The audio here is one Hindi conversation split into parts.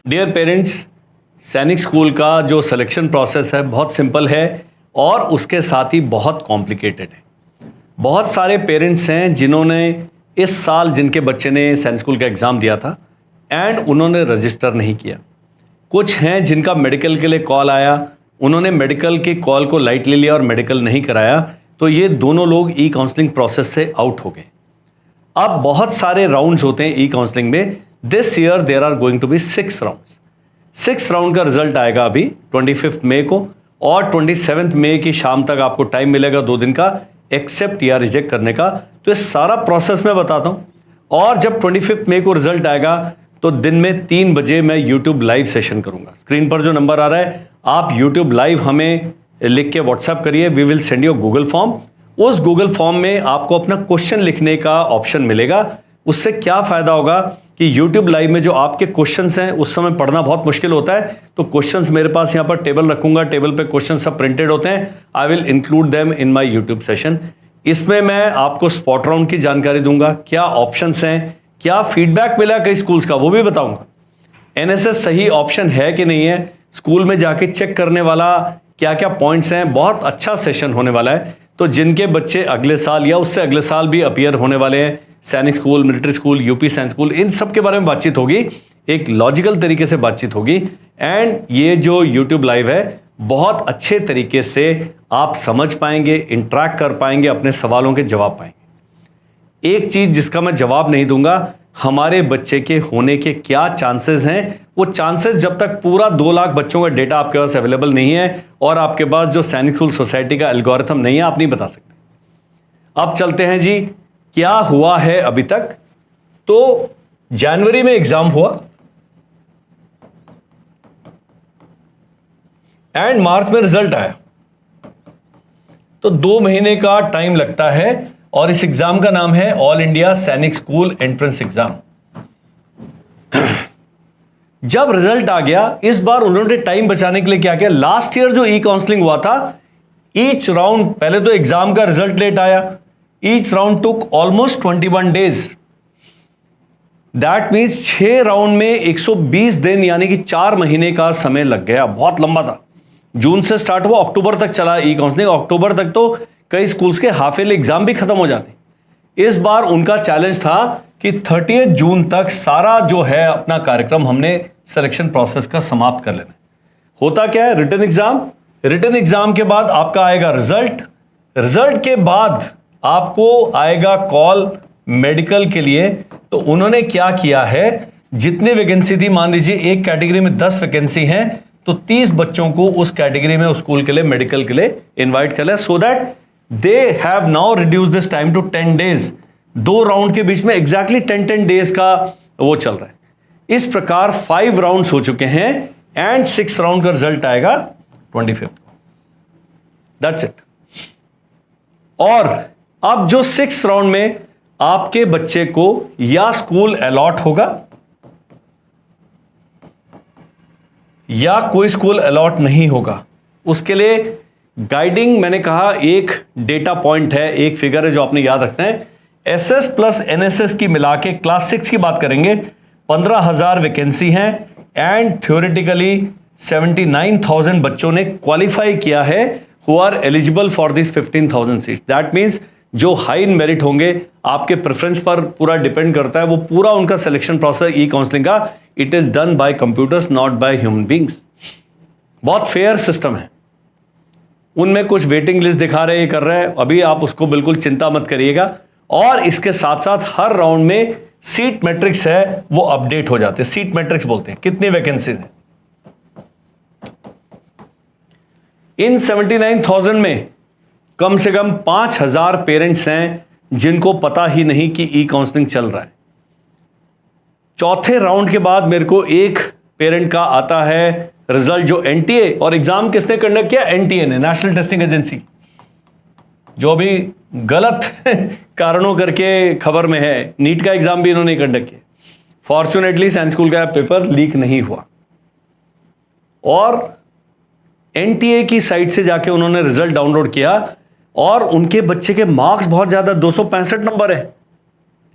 डियर पेरेंट्स, सैनिक स्कूल का जो सिलेक्शन प्रोसेस है बहुत सिंपल है और उसके साथ ही बहुत कॉम्प्लिकेटेड है। बहुत सारे पेरेंट्स हैं जिन्होंने इस साल जिनके बच्चे ने सैनिक स्कूल का एग्ज़ाम दिया था एंड उन्होंने रजिस्टर नहीं किया। कुछ हैं जिनका मेडिकल के लिए कॉल आया, उन्होंने मेडिकल के कॉल को लाइटली लिया और मेडिकल नहीं कराया, तो ये दोनों लोग ई काउंसलिंग प्रोसेस से आउट हो गए। अब बहुत सारे राउंड्स होते हैं ई काउंसलिंग में। This year there are going to be 6 rounds. 6 round का रिजल्ट आएगा अभी 25 मई को और 27 मई की शाम तक आपको टाइम मिलेगा 2 दिन का एक्सेप्ट या रिजेक्ट करने का। तो ये सारा प्रोसेस मैं बताता हूं और जब 25 मई को रिजल्ट आएगा तो दिन में 3 बजे मैं यूट्यूब लाइव सेशन करूंगा। स्क्रीन पर जो नंबर आ रहा है आप यूट्यूब लाइव हमें लिख के व्हाट्सएप करिए, we will send you Google form. उस गूगल फॉर्म में आपको अपना क्वेश्चन लिखने का ऑप्शन मिलेगा। उससे क्या फायदा होगा कि YouTube लाइव में जो आपके क्वेश्चंस हैं उस समय पढ़ना बहुत मुश्किल होता है, तो क्वेश्चंस मेरे पास यहाँ पर टेबल रखूंगा, टेबल पे क्वेश्चन सब प्रिंटेड होते हैं। I will include them in my YouTube session. इसमें मैं आपको स्पॉट राउंड की जानकारी दूंगा, क्या ऑप्शंस हैं, क्या फीडबैक मिला कई स्कूल्स का वो भी बताऊंगा। NSS सही ऑप्शन है कि नहीं है, स्कूल में जाके चेक करने वाला क्या क्या पॉइंट्स हैं। बहुत अच्छा सेशन होने वाला है। तो जिनके बच्चे अगले साल या उससे अगले साल भी अपीयर होने वाले हैं, सैनिक स्कूल, मिलिट्री स्कूल, यूपी सैनिक स्कूल, इन सब के बारे में बातचीत होगी, एक लॉजिकल तरीके से बातचीत होगी। एंड ये जो यूट्यूब लाइव है बहुत अच्छे तरीके से आप समझ पाएंगे, इंटरेक्ट कर पाएंगे, अपने सवालों के जवाब पाएंगे। एक चीज जिसका मैं जवाब नहीं दूंगा, हमारे बच्चे के होने के क्या चांसेस हैं, वो चांसेस जब तक पूरा 2 लाख बच्चों का डेटा आपके पास अवेलेबल नहीं है और आपके पास जो सैनिक स्कूल सोसाइटी का एल्गोरिथम नहीं है, आप नहीं बता सकते। अब चलते हैं जी, क्या हुआ है अभी तक। तो जनवरी में एग्जाम हुआ एंड मार्च में रिजल्ट आया, तो 2 महीने का टाइम लगता है और इस एग्जाम का नाम है ऑल इंडिया सैनिक स्कूल एंट्रेंस एग्जाम। जब रिजल्ट आ गया, इस बार उन्होंने टाइम बचाने के लिए क्या किया, लास्ट ईयर जो ई काउंसलिंग हुआ था, ईच राउंड, पहले तो एग्जाम का रिजल्ट लेट आया, each round took almost 21 days. That means 6 round में 120 दिन यानी कि 4 महीने का समय लग गया। बहुत लंबा था। जून से स्टार्ट हुआ, अक्टूबर तक चला ई काउंसलिंग। अक्टूबर तक तो कई स्कूल्स के हाफ ईयरली एग्जाम भी खत्म हो जाते। इस बार उनका चैलेंज था कि 30 जून तक सारा जो है अपना कार्यक्रम हमने सिलेक्शन प्रोसेस का समाप्त कर लेना। होता क्या है, रिटन एग्जाम, रिटन एग्जाम के बाद आपका आएगा रिजल्ट, रिजल्ट के बाद आपको आएगा कॉल मेडिकल के लिए। तो उन्होंने क्या किया है, जितने वैकेंसी थी, मान लीजिए एक कैटेगरी में 10 वैकेंसी हैं, तो 30 बच्चों को उस कैटेगरी में उस स्कूल के लिए मेडिकल के लिए इनवाइट कर लिया, so that they have now reduce this time to 10 days. 2 round के बीच में एग्जैक्टली 10 डेज का वो चल रहा है। इस प्रकार 5 राउंड्स हो चुके हैं एंड 6 राउंड का रिजल्ट आएगा 25 को। That's it. और अब जो 6 राउंड में आपके बच्चे को या स्कूल अलॉट होगा या कोई स्कूल अलॉट नहीं होगा, उसके लिए गाइडिंग, मैंने कहा एक डेटा पॉइंट है, एक फिगर है जो आपने याद रखना है। SS प्लस NSS की मिला के क्लास 6 की बात करेंगे, 15,000 वैकेंसी हैं एंड थ्योरेटिकली 79,000 बच्चों ने क्वालिफाई किया है who are eligible for this 15,000 seat. That means जो हाई इन मेरिट होंगे, आपके प्रेफरेंस पर पूरा डिपेंड करता है, वो पूरा उनका सिलेक्शन प्रोसेस ई काउंसलिंग का, it is done by computers not by human beings. बहुत फेयर सिस्टम है। उनमें कुछ वेटिंग लिस्ट दिखा रहे, ये कर रहे हैं, अभी आप उसको बिल्कुल चिंता मत करिएगा। और इसके साथ साथ हर राउंड में सीट मैट्रिक्स है वो अपडेट हो जाते हैं। सीट मैट्रिक्स बोलते हैं कितनी वैकेंसीज है। इन 79,000 में कम से कम 5,000 पेरेंट्स हैं जिनको पता ही नहीं कि ई काउंसलिंग चल रहा है। चौथे राउंड के बाद मेरे को एक पेरेंट का आता है रिजल्ट, जो NTA, और एग्जाम किसने कंडक्ट किया, NTA ने, नेशनल टेस्टिंग एजेंसी, जो भी गलत कारणों करके खबर में है। नीट का एग्जाम भी इन्होंने कंडक्ट किया। फॉर्चुनेटली सैनिक स्कूल का पेपर लीक नहीं हुआ और NTA की साइट से जाके उन्होंने रिजल्ट डाउनलोड किया और उनके बच्चे के मार्क्स बहुत ज्यादा, 265 नंबर है।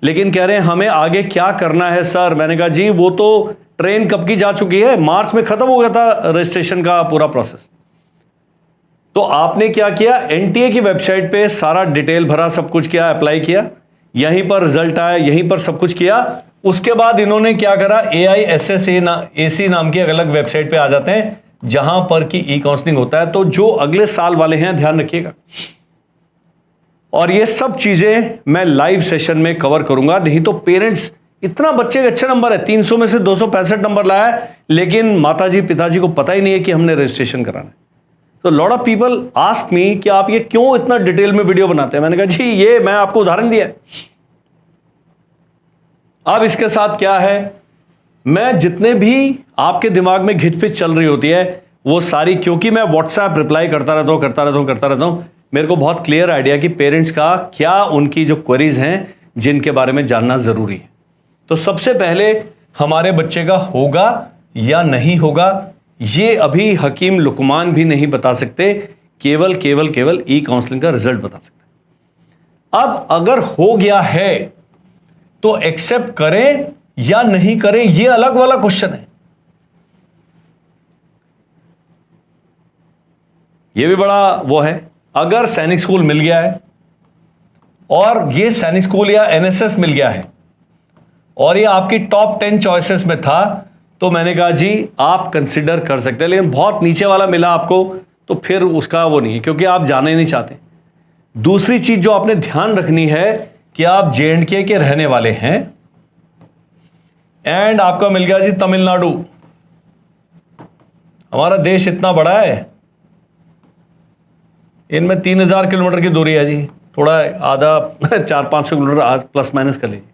लेकिन कह रहे हैं हमें आगे क्या करना है सर। मैंने कहा जी वो तो ट्रेन कब की जा चुकी है, मार्च में खत्म हो गया था रजिस्ट्रेशन का पूरा प्रोसेस। तो आपने क्या किया, एनटीए की वेबसाइट पे सारा डिटेल भरा, सब कुछ किया, अप्लाई किया, यहीं पर रिजल्ट आया, यहीं पर सब कुछ किया। उसके बाद इन्होंने क्या करा, AISSAC नाम की अलग वेबसाइट पे आ जाते हैं जहां पर की ई काउंसलिंग होता है। तो जो अगले साल वाले हैं ध्यान रखिएगा, और ये सब चीजें मैं लाइव सेशन में कवर करूंगा। नहीं तो पेरेंट्स, इतना बच्चे के अच्छे नंबर है, 300 में से 265 नंबर लाया है, लेकिन माताजी पिताजी को पता ही नहीं है कि हमने रजिस्ट्रेशन कराना है। तो lot of people ask me कि आप ये क्यों इतना डिटेल में वीडियो बनाते हैं। मैंने कहा जी ये मैं आपको उदाहरण दिया है। अब इसके साथ क्या है, मैं जितने भी आपके दिमाग में घिचपिच चल रही होती है वो सारी, क्योंकि मैं व्हाट्सएप रिप्लाई करता रहता हूं, मेरे को बहुत क्लियर आइडिया कि पेरेंट्स का क्या, उनकी जो क्वेरीज हैं जिनके बारे में जानना जरूरी है। तो सबसे पहले हमारे बच्चे का होगा या नहीं होगा, ये अभी हकीम लुकमान भी नहीं बता सकते, केवल ई काउंसलिंग का रिजल्ट बता सकते। अब अगर हो गया है तो एक्सेप्ट करें या नहीं करें, ये अलग वाला क्वेश्चन है। ये भी बड़ा वो है। अगर सैनिक स्कूल मिल गया है और ये सैनिक स्कूल या एनएसएस मिल गया है और ये आपकी टॉप 10 चॉइसेस में था, तो मैंने कहा जी आप कंसिडर कर सकते हैं। लेकिन बहुत नीचे वाला मिला आपको तो फिर उसका वो नहीं है, क्योंकि आप जाने नहीं चाहते। दूसरी चीज जो आपने ध्यान रखनी है कि आप JNK के रहने वाले हैं एंड आपका मिल गया जी तमिलनाडु। हमारा देश इतना बड़ा है, इनमें 3000 किलोमीटर की दूरी है जी, थोड़ा आधा 400-500 किलोमीटर आज प्लस माइनस कर लीजिए।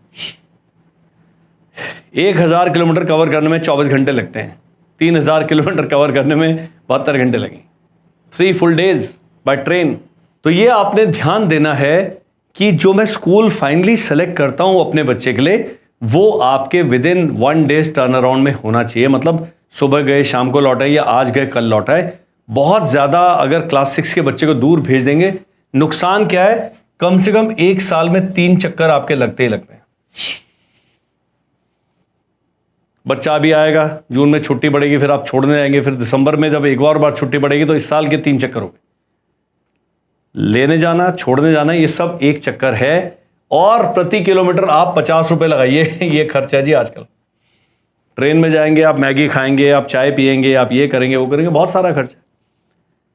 1000 किलोमीटर कवर करने में 24 घंटे लगते हैं, 3000 किलोमीटर कवर करने में 72 घंटे लगे, 3 फुल डेज बाय ट्रेन। तो ये आपने ध्यान देना है कि जो मैं स्कूल फाइनली सेलेक्ट करता हूं अपने बच्चे के लिए, वो आपके with in 1 days turn around में होना चाहिए। मतलब सुबह गए शाम को लौट आए या आज गए कल लौट आए। बहुत ज़्यादा अगर क्लास 6 के बच्चे को दूर भेज देंगे, नुकसान क्या है, कम से कम 1 साल में 3 चक्कर आपके लगते ही लगते हैं। बच्चा अभी आएगा, जून में छुट्टी पड़ेगी, फिर आप छोड़ने जाएंगे, फिर दिसंबर में जब एक और बार छुट्टी पड़ेगी, तो इस साल के 3 चक्कर हो गए। लेने जाना, छोड़ने जाना, ये सब एक चक्कर है। और प्रति किलोमीटर आप 50 रुपए लगाइए, ये खर्चा है जी आजकल। ट्रेन में जाएंगे, आप मैगी खाएंगे, आप चाय पिएंगे, आप ये करेंगे वो करेंगे, बहुत सारा खर्चा,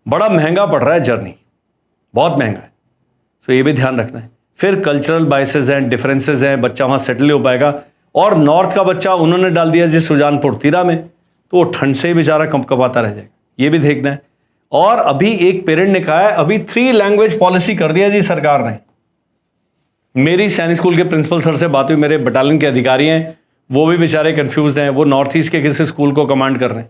बड़ा महंगा पड़ रहा है जर्नी, बहुत महंगा है। तो ये भी ध्यान रखना है। फिर कल्चरल बायसेस हैं, डिफरेंसेस हैं, बच्चा वहाँ सेटल नहीं हो पाएगा। और नॉर्थ का बच्चा उन्होंने डाल दिया जी सुजानपुर तीरा में, तो वो ठंड से ही बेचारा कंपकपाता रह जाएगा, ये भी देखना है। और अभी एक पेरेंट ने कहा है, अभी 3 लैंग्वेज पॉलिसी कर दिया जी सरकार ने। मेरी सैनिक स्कूल के प्रिंसिपल सर से बात हुई, मेरे बटालियन के अधिकारी हैं, वो भी बेचारे कंफ्यूज हैं, वो नॉर्थ ईस्ट के किसी स्कूल को कमांड कर रहे हैं।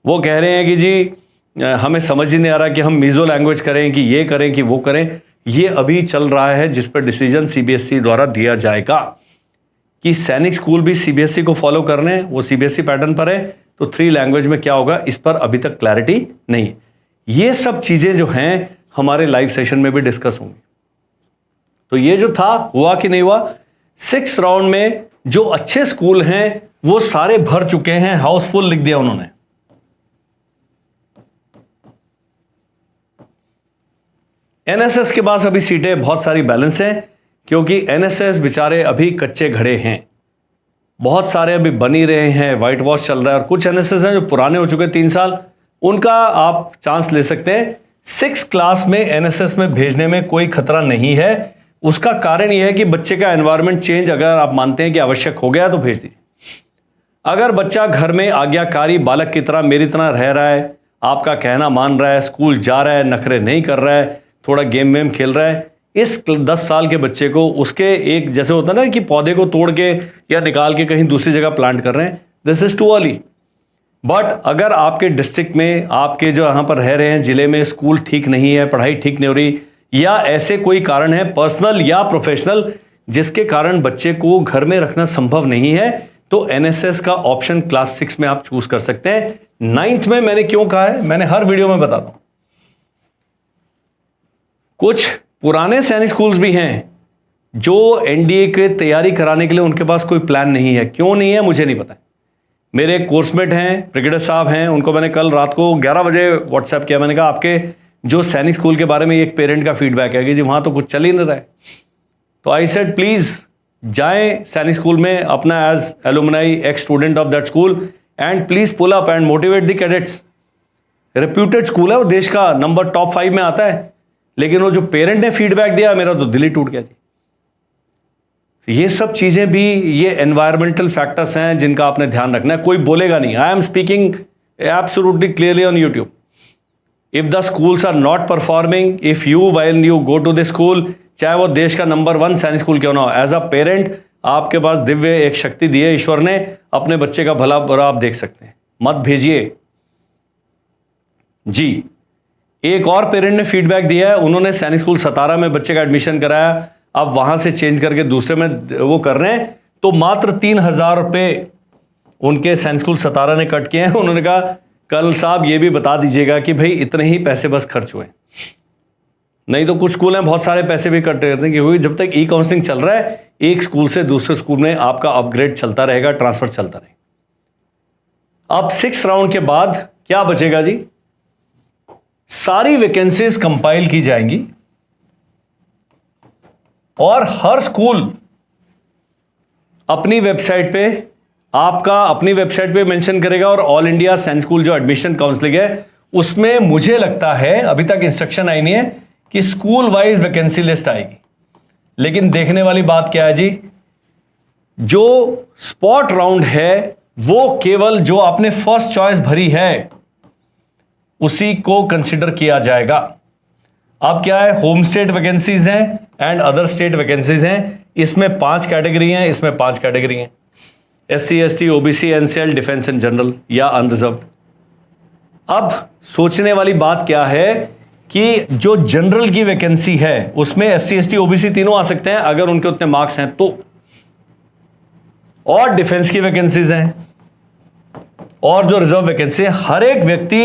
वो कह रहे हैं कि जी हमें समझ ही नहीं आ रहा कि हम मीज़ो लैंग्वेज करें कि ये करें कि वो करें। ये अभी चल रहा है, जिस पर डिसीजन CBSE द्वारा दिया जाएगा कि सैनिक स्कूल भी CBSE को फॉलो कर रहे हैं, वो CBSE पैटर्न पर है, तो 3 लैंग्वेज में क्या होगा, इस पर अभी तक क्लैरिटी नहीं है। ये सब चीज़ें जो हैं हमारे लाइव सेशन में भी डिस्कस होंगी। तो ये जो था हुआ कि नहीं हुआ, 6 राउंड में जो अच्छे स्कूल हैं वो सारे भर चुके हैं, हाउसफुल लिख दिया उन्होंने। NSS के पास अभी सीटें बहुत सारी बैलेंस हैं, क्योंकि NSS बेचारे अभी कच्चे घड़े हैं, बहुत सारे अभी बन ही रहे हैं, वाइट वॉश चल रहा है। और कुछ NSS हैं जो पुराने हो चुके 3 साल, उनका आप चांस ले सकते हैं। 6 क्लास में NSS में भेजने में कोई खतरा नहीं है। उसका कारण यह है कि बच्चे का एनवायरनमेंट चेंज अगर आप मानते हैं कि आवश्यक हो गया तो भेज दीजिए। अगर बच्चा घर में आज्ञाकारी बालक की तरह मेरी तरह रह रहा है, आपका कहना मान रहा है, स्कूल जा रहा है, नखरे नहीं कर रहा है, थोड़ा गेम वेम खेल रहा है, इस 10 साल के बच्चे को उसके एक जैसे होता है ना कि पौधे को तोड़ के या निकाल के कहीं दूसरी जगह प्लांट कर रहे हैं, this is too early. But अगर आपके डिस्ट्रिक्ट में, आपके जो यहाँ पर रह रहे हैं जिले में, स्कूल ठीक नहीं है, पढ़ाई ठीक नहीं हो रही, या ऐसे कोई कारण है पर्सनल या प्रोफेशनल जिसके कारण बच्चे को घर में रखना संभव नहीं है, तो NSS का ऑप्शन क्लास 6 में आप चूज कर सकते हैं। 9th में मैंने क्यों कहा है, मैंने हर वीडियो में बताता हूं। कुछ पुराने सैनिक स्कूल्स भी हैं जो एनडीए के तैयारी कराने के लिए उनके पास कोई प्लान नहीं है। क्यों नहीं है मुझे नहीं पता। मेरे कोर्समेट हैं, ब्रिगेडियर साहब हैं, उनको मैंने कल रात को 11 बजे व्हाट्सएप किया। मैंने कहा आपके जो सैनिक स्कूल के बारे में एक पेरेंट का फीडबैक है कि जी वहाँ तो कुछ चल ही नहीं रहा है। तो आई सेड प्लीज़ जाएं सैनिक स्कूल में अपना as alumni ex student of that school and please pull up and motivate the cadets. Reputed school है, वो देश का नंबर टॉप 5 में आता है, लेकिन वो जो पेरेंट ने फीडबैक दिया मेरा तो दिल ही टूट गया जी। ये सब चीज़ें भी ये एनवायरमेंटल फैक्टर्स हैं जिनका आपने ध्यान रखना है। कोई बोलेगा नहीं, I am speaking absolutely clearly on YouTube. If the schools are not performing, if you while you go to the school, चाहे वो देश का नंबर 1 सैनिक स्कूल क्यों ना हो, एज अ पेरेंट आपके पास दिव्य एक शक्ति दी है ईश्वर ने, अपने बच्चे का भला बुरा आप देख सकते हैं, मत भेजिए जी। एक और पेरेंट ने फीडबैक दिया है, उन्होंने सैनिक स्कूल सतारा में बच्चे का एडमिशन कराया, अब वहां से चेंज करके दूसरे में वो कर रहे हैं, तो मात्र 3,000 रुपये उनके सैनिक स्कूल सतारा ने कट किए हैं। उन्होंने कहा कल साहब ये भी बता दीजिएगा कि भाई इतने ही पैसे बस खर्च हुए, नहीं तो कुछ स्कूल हैं बहुत सारे पैसे भी कट रहे हैं, क्योंकि जब तक ई काउंसलिंग चल रहा है एक स्कूल से दूसरे स्कूल में आपका अपग्रेड चलता रहेगा, ट्रांसफर चलता रहेगा। अब 6th राउंड के बाद क्या बचेगा जी, सारी वैकेंसीज कंपाइल की जाएंगी और हर स्कूल अपनी वेबसाइट पे आपका अपनी वेबसाइट पे मेंशन करेगा, और ऑल इंडिया सैनिक स्कूल जो एडमिशन काउंसलिंग है उसमें मुझे लगता है अभी तक इंस्ट्रक्शन आई नहीं है कि स्कूल वाइज वैकेंसी लिस्ट आएगी। लेकिन देखने वाली बात क्या है जी, जो स्पॉट राउंड है वो केवल जो आपने फर्स्ट चॉइस भरी है उसी को कंसिडर किया जाएगा। अब क्या है, होम स्टेट वैकेंसीज हैं एंड अदर स्टेट वैकेंसीज हैं। इसमें 5 कैटेगरी हैं, इसमें 5 कैटेगरी हैं, SC ST OBC NCL defence and general या अनरिजर्व्ड। अब सोचने वाली बात क्या है कि जो जनरल की वैकेंसी है उसमें SC ST OBC तीनों आ सकते हैं अगर उनके उतने मार्क्स हैं तो, और डिफेंस की वैकेंसीज हैं, और जो रिजर्व वैकेंसी है हर एक व्यक्ति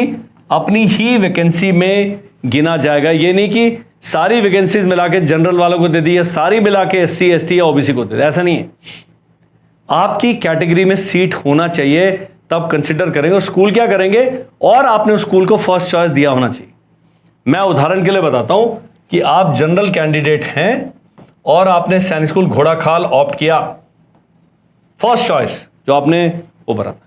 अपनी ही वैकेंसी में गिना जाएगा। ये नहीं कि सारी वैकेंसीज मिला के जनरल वालों को दे दी है, सारी मिला के SC ST या OBC को दे दी, ऐसा नहीं है। आपकी कैटेगरी में सीट होना चाहिए तब कंसिडर करेंगे, और स्कूल क्या करेंगे, और आपने उस स्कूल को फर्स्ट चॉइस दिया होना चाहिए। मैं उदाहरण के लिए बताता हूं कि आप जनरल कैंडिडेट हैं और आपने सैनिक स्कूल घोड़ाखाल ऑप्ट किया, फर्स्ट चॉइस जो आपने वो भरा था,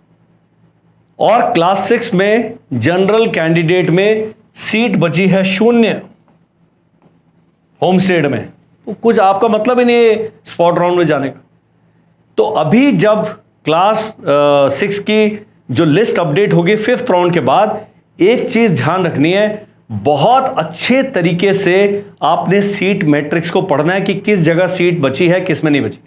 और क्लास 6 में जनरल कैंडिडेट में सीट बची है 0 होम स्टेट में, तो कुछ आपका मतलब ही नहीं है स्पॉट राउंड में जाने का। तो अभी जब क्लास 6 की जो लिस्ट अपडेट होगी 5th राउंड के बाद, एक चीज ध्यान रखनी है, बहुत अच्छे तरीके से आपने सीट मैट्रिक्स को पढ़ना है कि किस जगह सीट बची है किस में नहीं बची।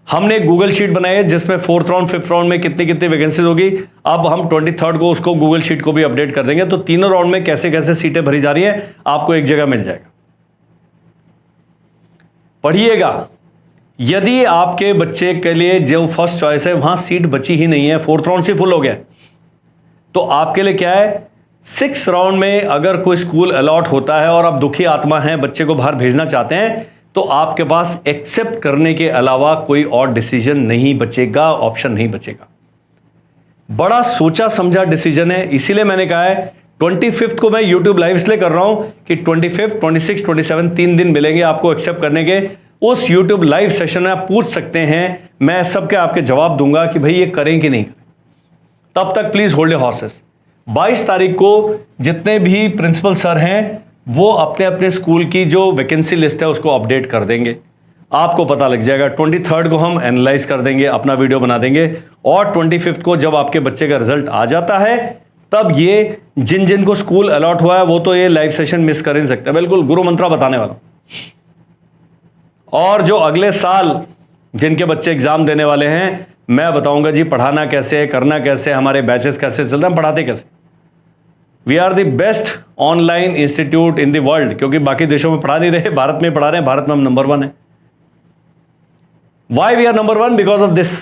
हमने एक गूगल शीट बनाई है जिसमें 4th राउंड 5th राउंड में कितनी कितनी वैकेंसीज होगी। अब हम 23rd को उसको गूगल शीट को भी अपडेट कर देंगे, तो तीनों राउंड में कैसे कैसे सीटें भरी जा रही है आपको एक जगह मिल जाएगा। पढ़िएगा, यदि आपके बच्चे के लिए जो फर्स्ट चॉइस है वहां सीट बची ही नहीं है, 4th राउंड से फुल हो गया, तो आपके लिए क्या है, 6th राउंड में अगर कोई स्कूल अलॉट होता है और आप दुखी आत्मा हैं, बच्चे को बाहर भेजना चाहते हैं, तो आपके पास एक्सेप्ट करने के अलावा कोई और डिसीजन नहीं बचेगा, ऑप्शन नहीं बचेगा। बड़ा सोचा समझा डिसीजन है, इसीलिए मैंने कहा है 25th को मैं यूट्यूब लाइव इसलिए कर रहा हूं कि 25th, 26, 27 3 दिन मिलेंगे आपको एक्सेप्ट करने के। उस यूट्यूब लाइव सेशन में आप पूछ सकते हैं, मैं सबके आपके जवाब दूंगा कि भाई ये करें कि नहीं करें। तब तक प्लीज होल्ड योर हॉर्सेस। 22 तारीख को जितने भी प्रिंसिपल सर हैं वो अपने अपने स्कूल की जो वैकेंसी लिस्ट है उसको अपडेट कर देंगे, आपको पता लग जाएगा। 23rd को हम एनालाइज कर देंगे, अपना वीडियो बना देंगे, और 25th को जब आपके बच्चे का रिजल्ट आ जाता है तब ये जिन जिन को स्कूल अलॉट हुआ है वो तो ये लाइव सेशन मिस कर नहीं सकते, बिल्कुल गुरु मंत्रा बताने वाला। और जो अगले साल जिनके बच्चे एग्जाम देने वाले हैं मैं बताऊंगा जी पढ़ाना कैसे है, करना कैसे, हमारे बैचेस कैसे चल रहे हैं, पढ़ाते कैसे। We are the best online institute in the world, क्योंकि बाकी देशों में पढ़ा नहीं रहे, भारत में पढ़ा रहे हैं, भारत में हम नंबर 1 है। Why we are number 1? Because of this.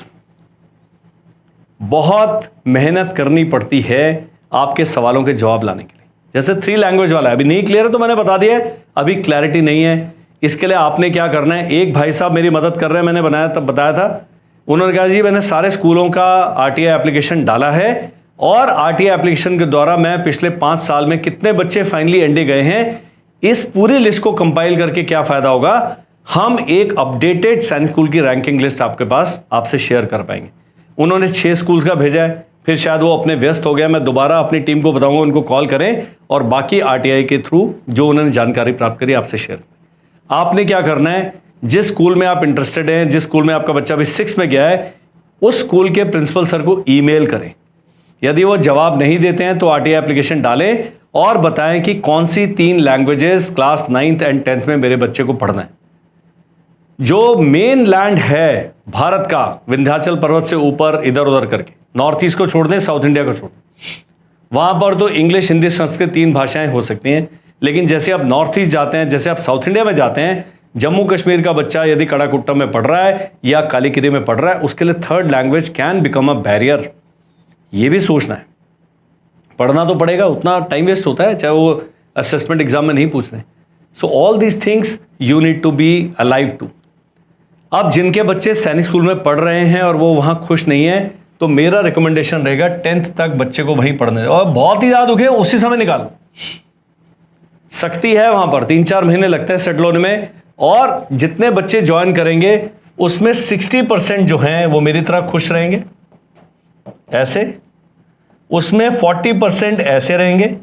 बहुत मेहनत करनी पड़ती है आपके सवालों के जवाब लाने के लिए। जैसे 3 लैंग्वेज वाला है, अभी नहीं क्लियर है तो मैंने बता दिया है, अभी क्लैरिटी नहीं है, इसके लिए आपने क्या करना है, एक भाई साहब मेरी मदद कर रहे हैं, मैंने बताया था, उन्होंने कहा जी मैंने सारे स्कूलों का आरटीआई एप्लीकेशन डाला है और आरटीआई एप्लीकेशन के द्वारा मैं पिछले 5 साल में कितने बच्चे फाइनली एनडी गए हैं, इस पूरी लिस्ट को कंपाइल करके क्या फायदा होगा, हम एक अपडेटेड सैनिक स्कूल की रैंकिंग लिस्ट आपके पास आपसे शेयर कर पाएंगे। उन्होंने 6 स्कूल्स का भेजा है, फिर शायद वो अपने व्यस्त हो गया, मैं दोबारा अपनी टीम को बताऊंगा उनको कॉल करें और बाकी आरटीआई के थ्रू जो उन्होंने जानकारी प्राप्त करी आपसे शेयर। आपने क्या करना है, जिस स्कूल में आप इंटरेस्टेड हैं, जिस स्कूल में आपका बच्चा अभी 6 में गया है, उस स्कूल के प्रिंसिपल सर को ईमेल करें। यदि वो जवाब नहीं देते हैं तो आरटीआई एप्लीकेशन डालें और बताएं कि कौन सी 3 languages class 9th and 10th में मेरे बच्चे को पढ़ना है। जो मेन लैंड है भारत का, विंध्याचल पर्वत से ऊपर इधर उधर करके, नॉर्थ ईस्ट को छोड़ दें, साउथ इंडिया को छोड़ दें, वहां पर तो इंग्लिश, हिंदी, संस्कृत 3 भाषाएं हो सकती हैं। लेकिन जैसे आप नॉर्थ ईस्ट जाते हैं, जैसे आप साउथ इंडिया में जाते हैं, जम्मू कश्मीर का बच्चा यदि कड़ाकुट्टम में पढ़ रहा है या कालीकिरी में पढ़ रहा है, उसके लिए 3rd language can become a barrier. ये भी सोचना है, पढ़ना तो पड़ेगा, उतना टाइम वेस्ट होता है, चाहे वो असेसमेंट एग्जाम में नहीं पूछ रहे। So all these things you need to be alive to. अब जिनके बच्चे सैनिक स्कूल में पढ़ रहे हैं और वो वहां खुश नहीं है, तो मेरा रिकमेंडेशन रहेगा 10th तक बच्चे को वहीं पढ़ने, और बहुत ही ज़्यादा दुखे उसी समय निकालो। सख्ती है वहां पर, 3-4 महीने लगते हैं सेटल होने में, और जितने बच्चे ज्वाइन करेंगे उसमें 60% जो हैं वो मेरी तरह खुश रहेंगे ऐसे, उसमें 40% ऐसे रहेंगे,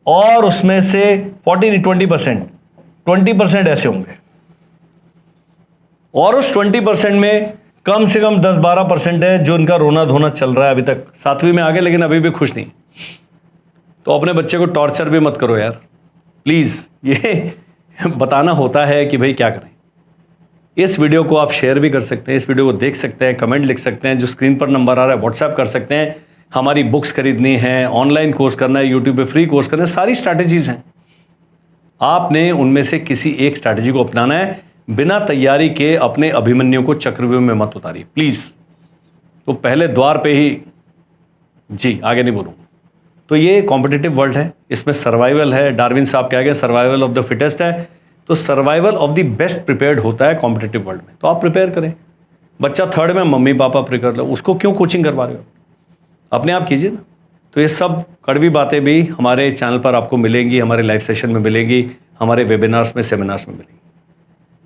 और उसमें से 20% ऐसे होंगे, और उस 20% में कम से कम 10-12% है जो इनका रोना धोना चल रहा है, अभी तक 7वीं में आ गए लेकिन अभी भी खुश नहीं। तो अपने बच्चे को टॉर्चर भी मत करो यार प्लीज़, ये बताना होता है कि भाई क्या करें। इस वीडियो को आप शेयर भी कर सकते हैं, इस वीडियो को देख सकते हैं, कमेंट लिख सकते हैं, जो स्क्रीन पर नंबर आ रहा है व्हाट्सएप कर सकते हैं। हमारी बुक्स खरीदनी है, ऑनलाइन कोर्स करना है, यूट्यूब पे फ्री कोर्स करना है, सारी स्ट्रैटेजीज हैं। आपने उनमें से किसी एक स्ट्रैटेजी को अपनाना है, बिना तैयारी के अपने अभिमन्यु को चक्रव्यूह में मत उतारिए प्लीज़। तो पहले द्वार पे ही, जी आगे नहीं बोलूँगा। तो ये कॉम्पिटिटिव वर्ल्ड है, इसमें सर्वाइवल है, डार्विन साहब कह गए सर्वाइवल ऑफ द फिटेस्ट है, तो survival of the best prepared होता है कॉम्पिटिटिव वर्ल्ड में। तो आप प्रिपेयर करें। बच्चा 3rd में, मम्मी पापा प्रिपेयर लो, उसको क्यों कोचिंग करवा रहे हो, अपने आप कीजिए ना। तो ये सब कड़वी बातें भी हमारे चैनल पर आपको मिलेंगी, हमारे लाइव सेशन में मिलेंगी, हमारे वेबिनार्स में, सेमिनार्स में मिलेंगी।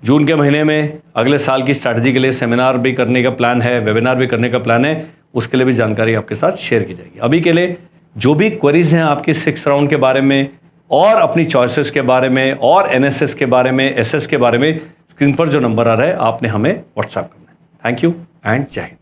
जून के महीने में अगले साल की स्ट्रैटेजी के लिए सेमिनार भी करने का प्लान है, वेबिनार भी करने का प्लान है, उसके लिए भी जानकारी आपके साथ शेयर की जाएगी। अभी के लिए जो भी क्वेरीज हैं आपकी 6th राउंड के बारे में और अपनी चॉइसेस के बारे में और एनएसएस के बारे में, एसएस के बारे में, स्क्रीन पर जो नंबर आ रहा है आपने हमें व्हाट्सएप करना है। थैंक यू एंड जय हिंद।